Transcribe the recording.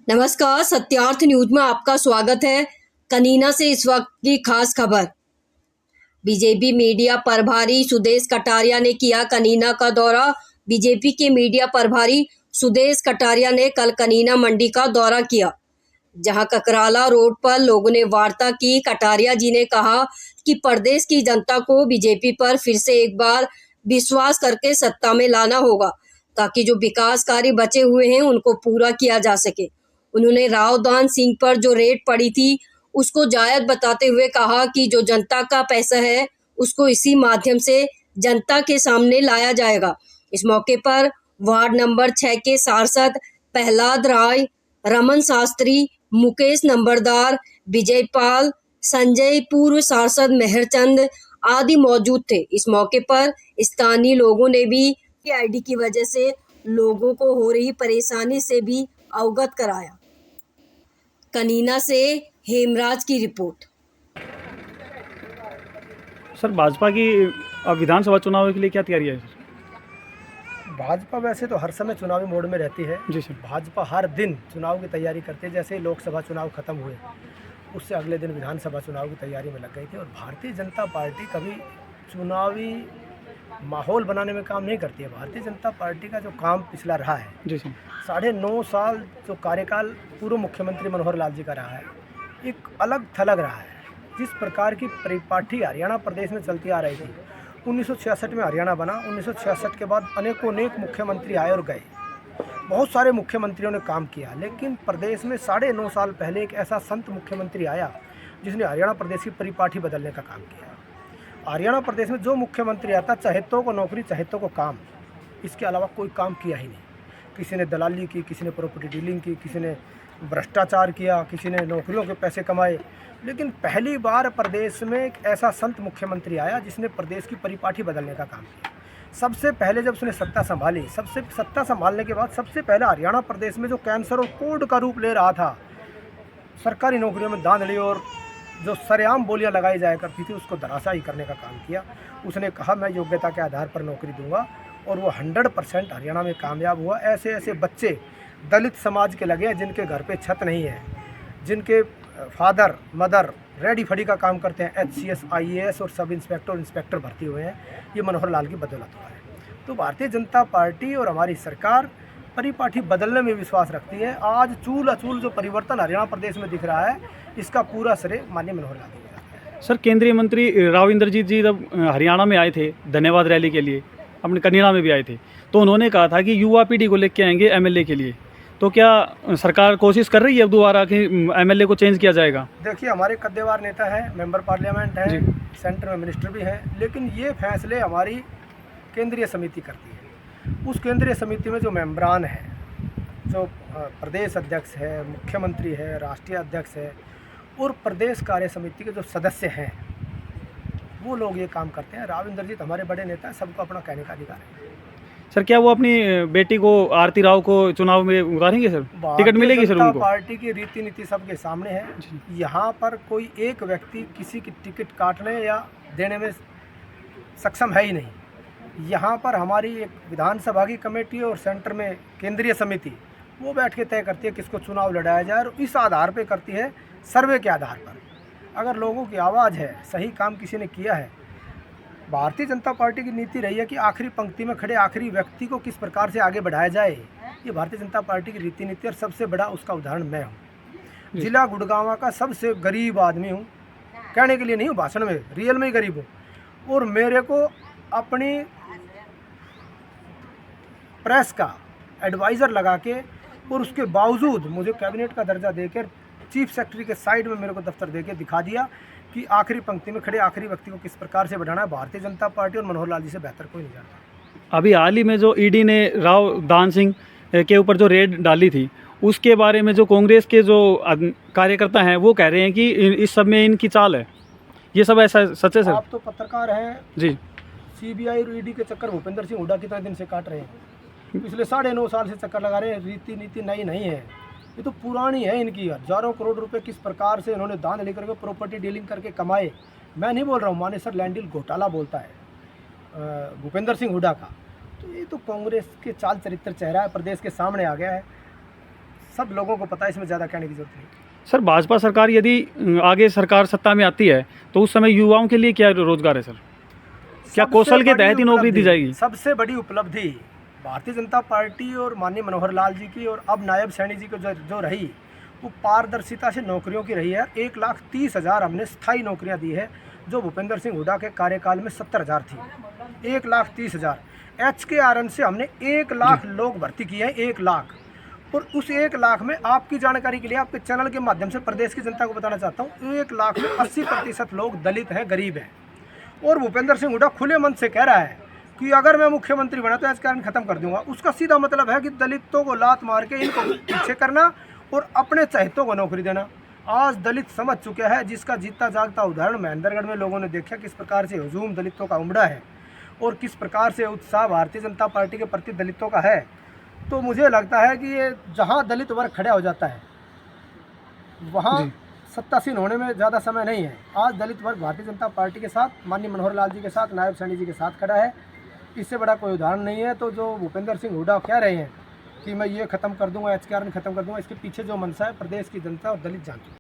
नमस्कार, सत्यार्थ न्यूज में आपका स्वागत है। कनीना से इस वक्त की खास खबर। बीजेपी मीडिया प्रभारी सुदेश कटारिया ने किया कनीना का दौरा। बीजेपी के मीडिया प्रभारी सुदेश कटारिया ने कल कनीना मंडी का दौरा किया, जहां ककराला रोड पर लोगों ने वार्ता की। कटारिया जी ने कहा कि प्रदेश की जनता को बीजेपी पर फिर से एक बार विश्वास करके सत्ता में लाना होगा, ताकि जो विकास कार्य बचे हुए हैं उनको पूरा किया जा सके। उन्होंने राव दान सिंह पर जो रेड पड़ी थी उसको जायज बताते हुए कहा कि जो जनता का पैसा है उसको इसी माध्यम से जनता के सामने लाया जाएगा। इस मौके पर वार्ड नंबर 6 के सांसद प्रहलाद राय, रमन शास्त्री, मुकेश नंबरदार, विजय पाल, संजय, पूर्व सांसद मेहरचंद आदि मौजूद थे। इस मौके पर स्थानीय लोगों ने भी आईडी की वजह से लोगों को हो रही परेशानी से भी अवगत कराया। कनीना से हेमराज की रिपोर्ट। सर, भाजपा की विधानसभा चुनाव के लिए क्या तैयारी है सर? भाजपा वैसे तो हर समय चुनावी मोड में रहती है। जी सर। भाजपा हर दिन चुनाव की तैयारी करती है। जैसे ही लोकसभा चुनाव खत्म हुए उससे अगले दिन विधानसभा चुनाव की तैयारी में लग गई थी। और भारतीय जनता पार्टी कभी चुनावी माहौल बनाने में काम नहीं करती है। भारतीय जनता पार्टी का जो काम पिछला रहा है, जी सर, 9.5 साल जो कार्यकाल पूर्व मुख्यमंत्री मनोहर लाल जी का रहा है, एक अलग थलग रहा है। जिस प्रकार की परिपाटी हरियाणा प्रदेश में चलती आ रही थी, 1966 में हरियाणा बना। 1966 के बाद अनेक मुख्यमंत्री आए और गए। बहुत सारे मुख्यमंत्रियों ने काम किया, लेकिन प्रदेश में 9.5 साल पहले एक ऐसा संत मुख्यमंत्री आया जिसने हरियाणा प्रदेश की परिपाटी बदलने का काम किया। हरियाणा प्रदेश में जो मुख्यमंत्री आता, चाहेतों को नौकरी, चाहेतों को काम, इसके अलावा कोई काम किया ही नहीं। किसी ने दलाली की, किसी ने प्रॉपर्टी डीलिंग की, किसी ने भ्रष्टाचार किया, किसी ने नौकरियों के पैसे कमाए। लेकिन पहली बार प्रदेश में एक ऐसा संत मुख्यमंत्री आया जिसने प्रदेश की परिपाटी बदलने का काम किया। सबसे पहले जब उसने सत्ता संभाली, सत्ता संभालने के बाद सबसे पहले हरियाणा प्रदेश में जो कैंसर और कोड का रूप ले रहा था, सरकारी नौकरियों में धांधली और जो सरेआम बोलियां लगाई जाया करती थी, उसको धराशायी करने का काम किया। उसने कहा मैं योग्यता के आधार पर नौकरी दूंगा, और वो 100% हरियाणा में कामयाब हुआ। ऐसे ऐसे बच्चे दलित समाज के लगे हैं जिनके घर पे छत नहीं है, जिनके फादर मदर रेडी फड़ी का काम करते हैं, HCS, IAS और सब इंस्पेक्टर भर्ती हुए हैं। ये मनोहर लाल की बदौलत हुआ है। तो भारतीय जनता पार्टी और हमारी सरकार परिपाटी बदलने में विश्वास रखती है। आज चूल अचूल जो परिवर्तन हरियाणा प्रदेश में दिख रहा है, इसका पूरा श्रेय माननीय मनोहर लाल को जाता है। सर, केंद्रीय मंत्री राव इंद्रजीत जी जब हरियाणा में आए थे धन्यवाद रैली के लिए, अपने कनीना में भी आए थे, तो उन्होंने कहा था कि युवा पीढ़ी को लेकर आएंगे MLA के लिए। तो क्या सरकार कोशिश कर रही है अब दोबारा कि MLA को चेंज किया जाएगा? देखिए, हमारे कद्देवार नेता हैं, मेंबर पार्लियामेंट है, सेंटर में मिनिस्टर भी हैं, लेकिन ये फैसले हमारी केंद्रीय समिति करती है। उस केंद्रीय समिति में जो मेंबरान हैं, जो प्रदेश अध्यक्ष है, मुख्यमंत्री है, राष्ट्रीय अध्यक्ष है और प्रदेश कार्य समिति के जो सदस्य हैं, वो लोग ये काम करते हैं। राव इंद्रजीत हमारे बड़े नेता हैं, सबको अपना कहने का अधिकार है। सर, क्या वो अपनी बेटी को, आरती राव को, चुनाव में उतारेंगे सर? टिकट मिलेगी सर उनको? पार्टी की रीति नीति सबके सामने है। यहाँ पर कोई एक व्यक्ति किसी की टिकट काटने या देने में सक्षम है ही नहीं। यहाँ पर हमारी एक विधानसभा की कमेटी और सेंटर में केंद्रीय समिति, वो बैठ के तय करती है किसको चुनाव लड़ाया जाए, और इस आधार पर करती है, सर्वे के आधार पर। अगर लोगों की आवाज़ है, सही काम किसी ने किया है। भारतीय जनता पार्टी की नीति रही है कि आखिरी पंक्ति में खड़े आखिरी व्यक्ति को किस प्रकार से आगे बढ़ाया जाए। ये भारतीय जनता पार्टी की रीति नीति, और सबसे बड़ा उसका उदाहरण मैं हूँ। जिला गुड़गांव का सबसे गरीब आदमी हूँ, कहने के लिए नहीं हूँ, भाषण में रियल में ही गरीब हूँ। और मेरे को अपनी प्रेस का एडवाइज़र लगा के, और उसके बावजूद मुझे कैबिनेट का दर्जा देकर चीफ सेक्रेटरी के साइड में मेरे को दफ्तर देके दिखा दिया कि आखिरी पंक्ति में खड़े आखिरी व्यक्ति को किस प्रकार से बढ़ाना है। भारतीय जनता पार्टी और मनोहर लाल जी से बेहतर कोई नहीं जानता। अभी हाल ही में जो ED ने राव दान सिंह के ऊपर जो रेड डाली थी, उसके बारे में जो कांग्रेस के जो कार्यकर्ता हैं वो कह रहे हैं कि इस सब में इनकी चाल है। ये सब ऐसा सच है सर? आप तो पत्रकार हैं जी। CBI और ED के चक्कर भूपेंद्र सिंह हुड्डा कितने दिन से काट रहे हैं? पिछले 9.5 साल से चक्कर लगा रहे हैं। रीति नीति नई नहीं है, ये तो पुरानी है इनकी। हजारों करोड़ रुपए किस प्रकार से इन्होंने दान लेकर के प्रॉपर्टी डीलिंग करके कमाए। मैं नहीं बोल रहा हूँ, माने सर लैंड डील घोटाला बोलता है भूपेंद्र सिंह हुड्डा का। तो ये तो कांग्रेस के चाल चरित्र चेहरा है, प्रदेश के सामने आ गया है। सब लोगों को पता है, इसमें ज़्यादा कहने की जरूरत नहीं। सर भाजपा सरकार यदि आगे सरकार सत्ता में आती है तो उस समय युवाओं के लिए क्या रोजगार है सर? क्या सबसे कौशल के बड़ी तहत ही नौकरी दी उपलब्धि- जाएगी? सबसे बड़ी उपलब्धि भारतीय जनता पार्टी और माननीय मनोहर लाल जी की और अब नायब सैनी जी को जो रही, वो पारदर्शिता से नौकरियों की रही है। 1,30,000 हमने स्थायी नौकरियां दी है, जो भूपेंद्र सिंह हुड्डा के कार्यकाल में 70,000 थी। 1,30,000 HKRN से हमने 1 लाख लोग भर्ती किए हैं, 1 लाख। और उस 1 लाख में आपकी जानकारी के लिए आपके चैनल के माध्यम से प्रदेश की जनता को बताना चाहता हूँ, 1 लाख में 80% लोग दलित हैं, गरीब हैं। और भूपेंद्र सिंह हुड्डा खुले मन से कह रहा है कि अगर मैं मुख्यमंत्री बना तो HKRN खत्म कर दूंगा। उसका सीधा मतलब है कि दलितों को लात मार के इनको पीछे करना और अपने चहेतों को नौकरी देना। आज दलित समझ चुके हैं, जिसका जीता जागता उदाहरण महेंद्रगढ़ में लोगों ने देखा, किस प्रकार से हुजूम दलितों का उमड़ा है और किस प्रकार से उत्साह भारतीय जनता पार्टी के प्रति दलितों का है। तो मुझे लगता है कि ये जहाँ दलित वर्ग खड़ा हो जाता है वहाँ सत्तासीन होने में ज़्यादा समय नहीं है। आज दलित वर्ग भारतीय जनता पार्टी के साथ, माननीय मनोहर लाल जी के साथ, नायब सैनी जी के साथ खड़ा है। इससे बड़ा कोई उदाहरण नहीं है। तो जो भूपेंद्र सिंह हुड्डा कह रहे हैं कि मैं ये खत्म कर दूंगा, HKRN खत्म कर दूंगा, इसके पीछे जो मंशा है प्रदेश की जनता और दलित जानते हैं।